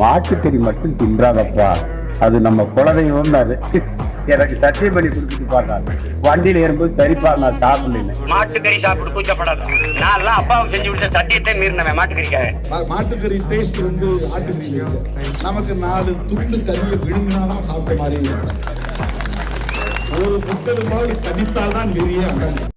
மாட்டுக்கறி மட்டும் தின்றாதப்பா, அது நம்ம குலதெய்வம். அது எனக்கு சத்தியம் பண்ணி கொடுத்துட்டு பாருங்க. வண்டியில ஏறும்போது சரிப்பா நான் சாப்பிடல. மாட்டுக்கறி சாப்பிட்டு கூச்சப்படாத. நான் எல்லாம் அப்பாவுக்கு செஞ்சு விட்ட சத்தியத்தை மீறினவன் மாட்டுக்கறிக்காக. மாட்டுக்கறி டேஸ்ட் வந்து ஆட்டுக்கறி நமக்கு 4 துண்டு கறியை விழுங்கினாதான் சாப்பிட்ட மாதிரி. ஒரு 30 மாதிரி கடித்தால்தான் நிறைய